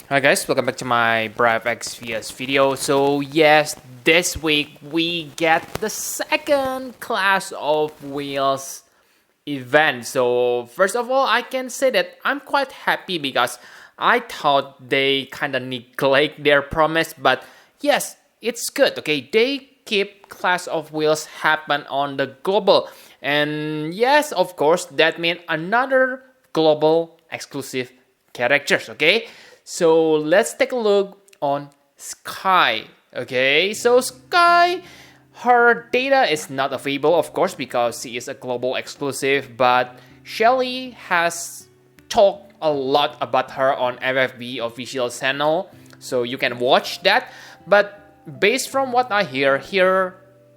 Hi guys, welcome back to my Brave XVS video. So yes, this week we get the second Clash of Wheels event. So first of all, I can say that I'm quite happy because I thought they kind of neglect their promise, but yes, it's good. Okay, they keep Clash of Wheels happen on the global, and yes, of course, that means another global exclusive characters. Okay, so let's take a look on Skye. Okay, so Skye, her data is not available, of course, because she is a global exclusive, but Shelly has talked a lot about her on FFBE official channel, so you can watch that. But based from what I hear, here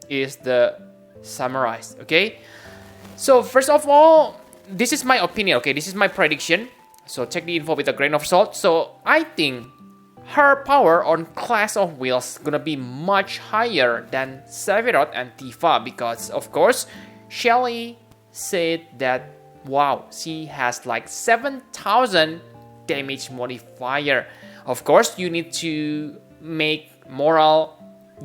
is the summarized. Okay, so first of all, this is my opinion. Okay, this is my prediction. So take the info with a grain of salt. So I think her power on Clash of Wheels gonna be much higher than Sieghard and Tifa because of course Shelly said that wow, she has like 7,000 damage modifier. Of course you need to make moral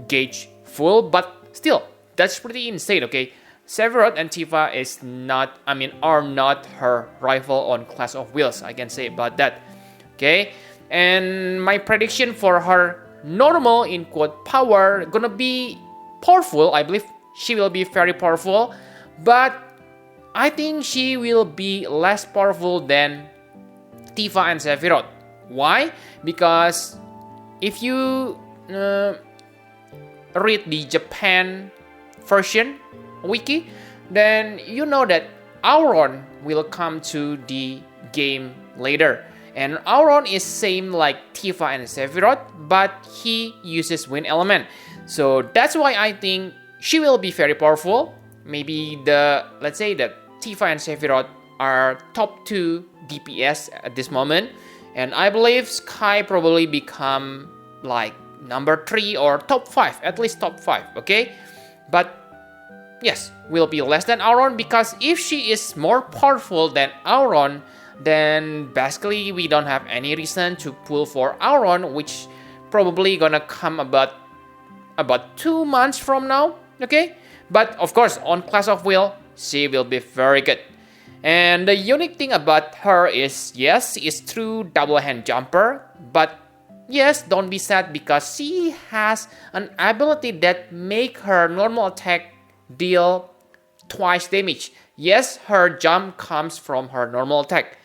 gauge full, but still that's pretty insane. Okay, Sieghard and Tifa are not her rival on Clash of Wheels. I can say about that. Okay, and my prediction for her normal in quote power gonna be powerful. I believe she will be very powerful, but I think she will be less powerful than Tifa and Sieghard. Why? Because if you read the Japan version wiki, then you know that Auron will come to the game later. And Auron is same like Tifa and Sieghard, but he uses wind element. So that's why I think she will be very powerful. Maybe let's say that Tifa and Sieghard are top 2 DPS at this moment. And I believe Skye probably become like number 3 or top 5, at least top 5, okay? But yes, will be less than Auron because if she is more powerful than Auron, then basically we don't have any reason to pull for Auron, which probably gonna come about 2 months from now. Okay, but of course on Clash of Will, she will be very good. And the unique thing about her is yes, she is true double hand jumper, but yes, don't be sad because she has an ability that make her normal attack deal twice damage. Yes, her jump comes from her normal attack.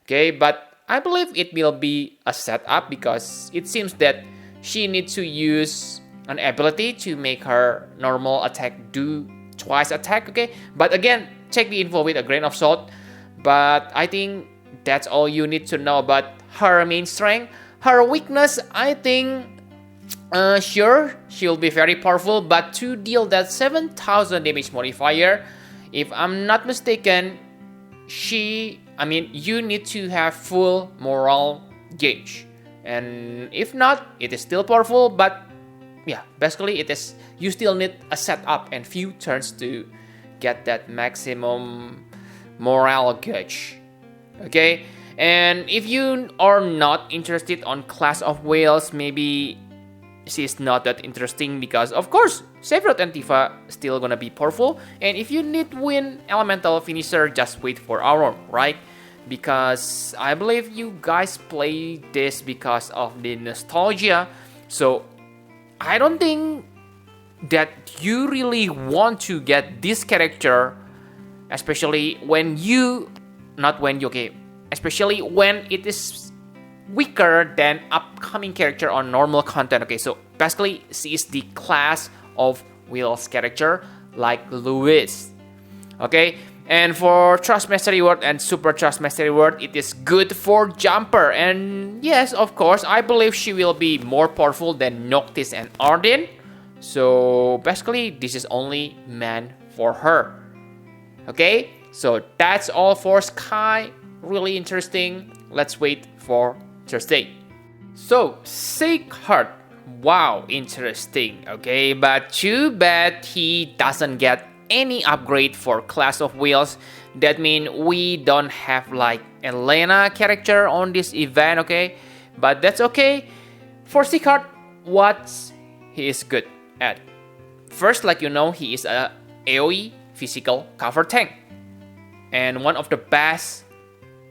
Okay, but I believe it will be a setup because it seems that she needs to use an ability to make her normal attack do twice attack. Okay, but again, take the info with a grain of salt. But I think that's all you need to know about her main strength. Her weakness, I think sure, she'll be very powerful, but to deal that 7,000 damage modifier, if I'm not mistaken, you need to have full moral gauge. And if not, it is still powerful, but yeah, basically you still need a setup and few turns to get that maximum moral gauge. Okay? And if you are not interested on Clash of Whales, maybe she's not that interesting because of course Sieghard and Tifa still gonna be powerful, and if you need win elemental finisher, just wait for Auron, right? Because I believe you guys play this because of the nostalgia, so I don't think that you really want to get this character, especially when especially when it is weaker than upcoming character on normal content. Okay, so basically she is the Clash of Wheels character like Louis. Okay, and for Trust Mastery Word and Super Trust Mastery Word, it is good for Jumper. And yes, of course, I believe she will be more powerful than Noctis and Arden. So basically, this is only meant for her. Okay, so that's all for Skye. Really interesting. Let's wait for Thursday. So, Sieghard. Wow, interesting. Okay, but too bad he doesn't get any upgrade for Clash of Wheels. That means we don't have like Elena character on this event, okay? but that's okay. For Sieghard, what he is good at? First, like you know, he is a AoE physical cover tank, and one of the best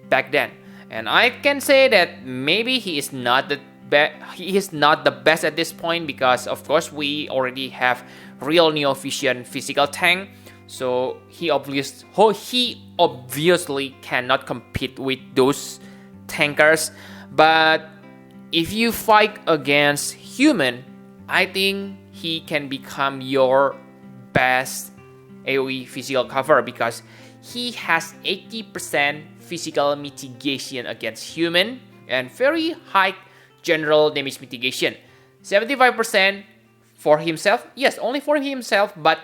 back then. And I can say that maybe he is not the best at this point, because of course we already have real Neo-Vision physical tank. So he obviously cannot compete with those tankers. But if you fight against human, I think he can become your best AoE physical cover, because he has 80% physical mitigation against human and very high general damage mitigation. 75% for himself, yes, only for himself, but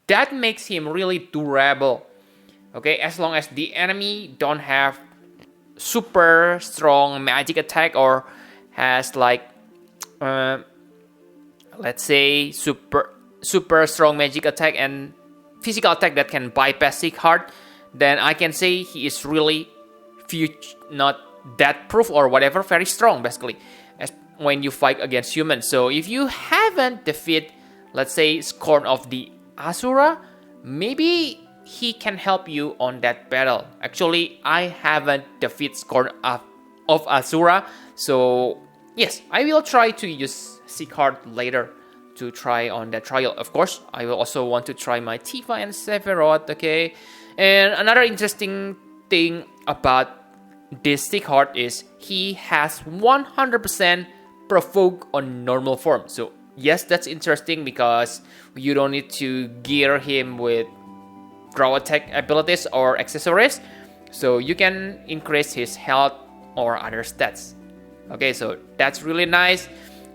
that makes him really durable. Okay, as long as the enemy don't have super strong magic attack or has like let's say super strong magic attack and physical attack that can bypass Sieghard, then I can say he is really not that proof or whatever, very strong basically as when you fight against humans. So if you haven't defeated, let's say, Scorn of the Asura, maybe he can help you on that battle. Actually, I haven't defeated Scorn of Asura, so yes, I will try to use Sieghard later to try on that trial. Of course, I will also want to try my Tifa and Sephiroth, okay? And another interesting thing about this Sieghard is he has 100% provoke on normal form. So yes, that's interesting because you don't need to gear him with draw attack abilities or accessories. So you can increase his health or other stats. Okay, so that's really nice.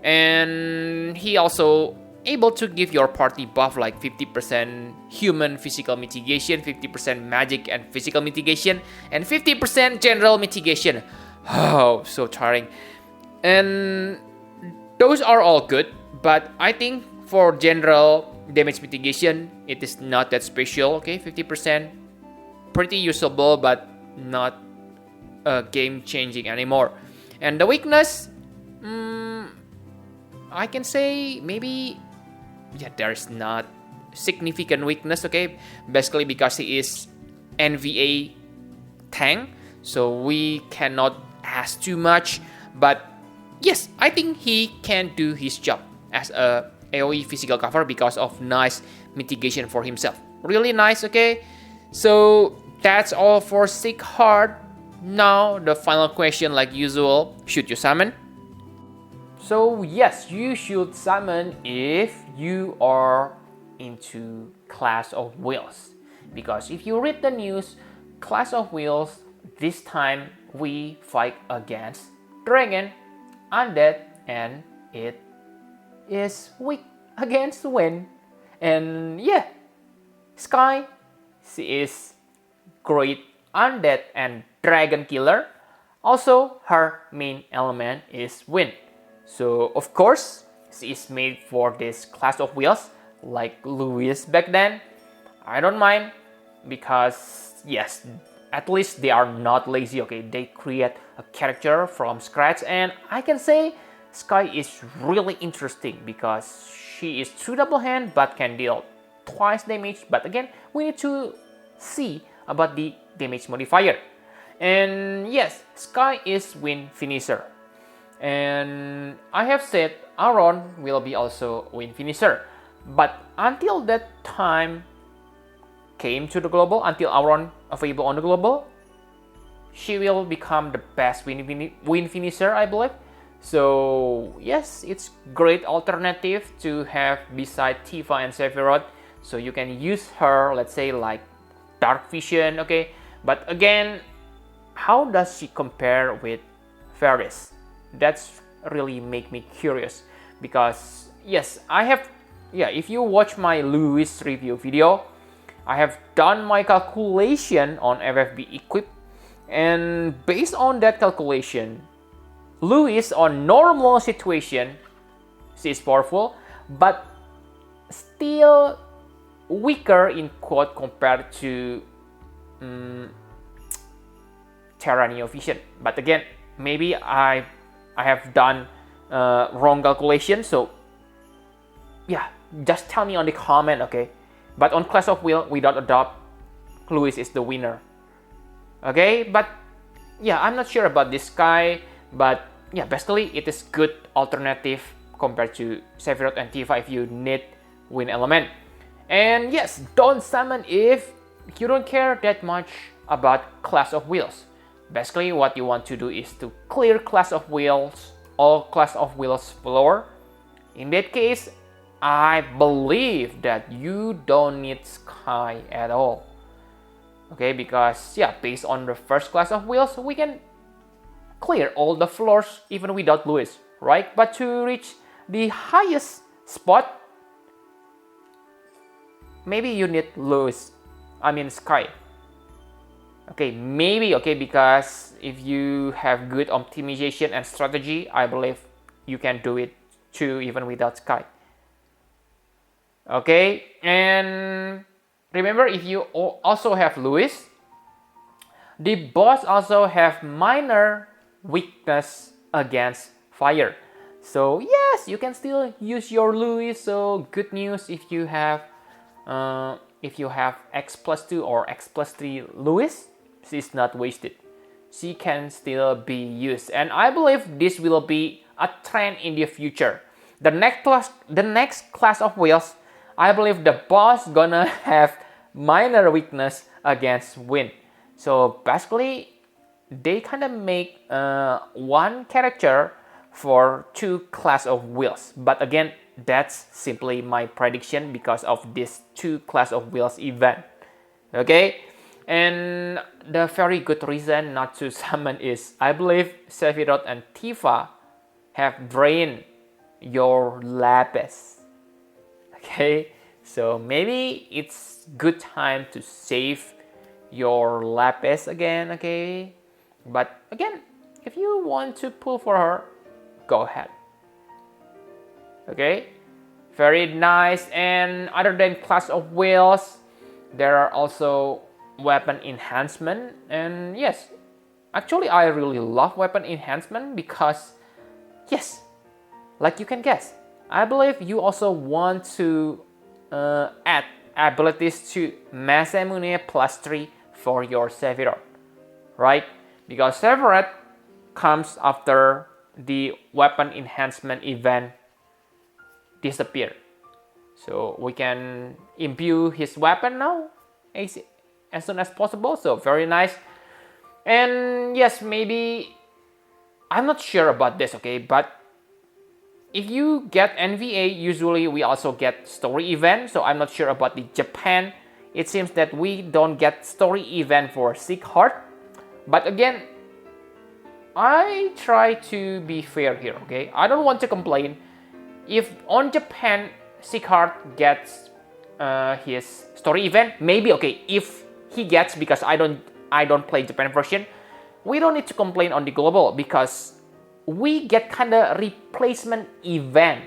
And he also able to give your party buff like 50% human physical mitigation, 50% magic and physical mitigation, and 50% general mitigation. Oh, so tiring. And those are all good, but I think for general damage mitigation, it is not that special. Okay, 50%, pretty usable, but not game changing anymore. And the weakness, I can say maybe, yeah, there's not significant weakness, okay? Basically because he is NVA tank, so we cannot ask too much. But yes, I think he can do his job as a AoE physical cover because of nice mitigation for himself. Really nice, okay? So that's all for Sieghard. Now the final question, like usual, should you summon? So yes, you should summon if you are into Clash of Wheels. Because if you read the news, Clash of Wheels, this time we fight against Dragon, Undead, and it is weak against Wind. And yeah, Skye, she is great Undead and Dragon killer. Also, her main element is Wind. So of course, she is made for this Clash of Wheels, like Louis back then. I don't mind, because yes, at least they are not lazy, okay? They create a character from scratch, and I can say Skye is really interesting because she is 2 double hand but can deal twice damage. But again, we need to see about the damage modifier. And yes, Skye is Wind finisher. And I have said Aaron will be also Wind finisher. But until that time came to the global, until Aaron available on the global, she will become the best Wind finisher, I believe. So yes, it's great alternative to have beside Tifa and Sephiroth. So you can use her, let's say like Dark Vision, okay? But again, how does she compare with Varys? That's really make me curious, because yes, if you watch my Louis review video, I have done my calculation on FFBE equip, and based on that calculation, Louis on normal situation, she is powerful, but still weaker in quote compared to Terra Neo Vision. But again, maybe I have done wrong calculation. So yeah, just tell me on the comment, okay? But on Clash of Wheels, without a doubt, Lewis is the winner. Okay, but yeah, I'm not sure about this Skye, but yeah, basically it is good alternative compared to Sieghard and Tifa if you need wind element. And yes, don't summon if you don't care that much about Clash of Wheels. Basically, what you want to do is to clear Clash of Wheels, all Clash of Wheels floor. In that case, I believe that you don't need Skye at all. Okay, because yeah, based on the first Clash of Wheels, we can clear all the floors even without Lewis, right? But to reach the highest spot, maybe you need Skye. Okay, maybe, okay, because if you have good optimization and strategy, I believe you can do it too even without Skye. Okay, and remember, if you also have Lewis, the boss also have minor weakness against fire. So yes, you can still use your Lewis. So good news if you have X+2 or X+3 Lewis, she's not wasted. She can still be used, and I believe this will be a trend in the future. The next Clash of Wheels, I believe the boss gonna have minor weakness against wind. So basically, they kind of make one character for two Clash of Wheels. But again, that's simply my prediction because of this two Clash of Wheels event. Okay, and the very good reason not to summon is I believe Sieghard and Tifa have drained your lapis. Okay, so maybe it's good time to save your lapis again. Okay, but again, if you want to pull for her, go ahead. Okay, very nice. And other than Clash of Wheels, there are also weapon enhancement. And yes, actually I really love weapon enhancement because yes, like you can guess, I believe you also want to add abilities to Masamune +3 for your Sieghard, right? Because Sieghard comes after the weapon enhancement event disappear. So we can imbue his weapon now as soon as possible. So very nice. And yes, maybe I'm not sure about this, okay, but if you get NVA, usually we also get story event. So I'm not sure about the Japan. It seems that we don't get story event for Sieghard. But again, I try to be fair here, okay? I don't want to complain. If on Japan, Sieghard gets his story event, maybe okay. If he gets, because I don't play Japan version, we don't need to complain on the global because we get kind of replacement event.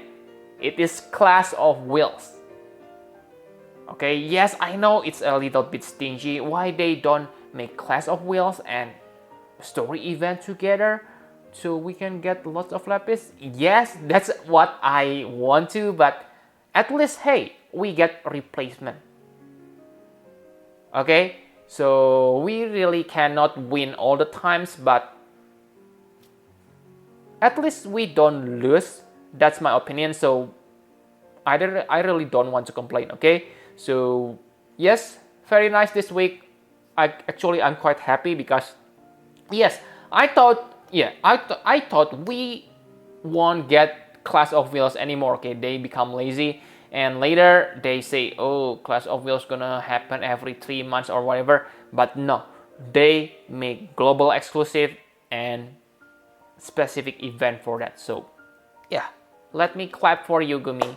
It is Clash of Wheels. Okay, yes, I know it's a little bit stingy. Why they don't make Clash of Wheels and story event together so we can get lots of lapis? Yes, that's what I want to, but at least, hey, we get replacement. Okay, so we really cannot win all the times, but at least we don't lose. That's my opinion. So I really don't want to complain. Okay, so yes, very nice this week. I'm quite happy because yes, I thought we won't get Clash of Wheels anymore. Okay, they become lazy, and later they say, oh, Clash of Wheels gonna happen every 3 months or whatever. But no, they make global exclusive and specific event for that. So yeah, let me clap for you, Gumi.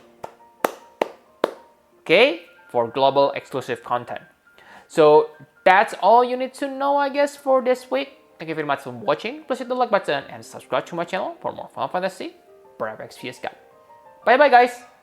Okay, for global exclusive content. So that's all you need to know, I guess, for this week. Thank you very much for watching. Please hit the like button and subscribe to my channel for more Final Fantasy Brave X Sieghard. Bye bye, guys.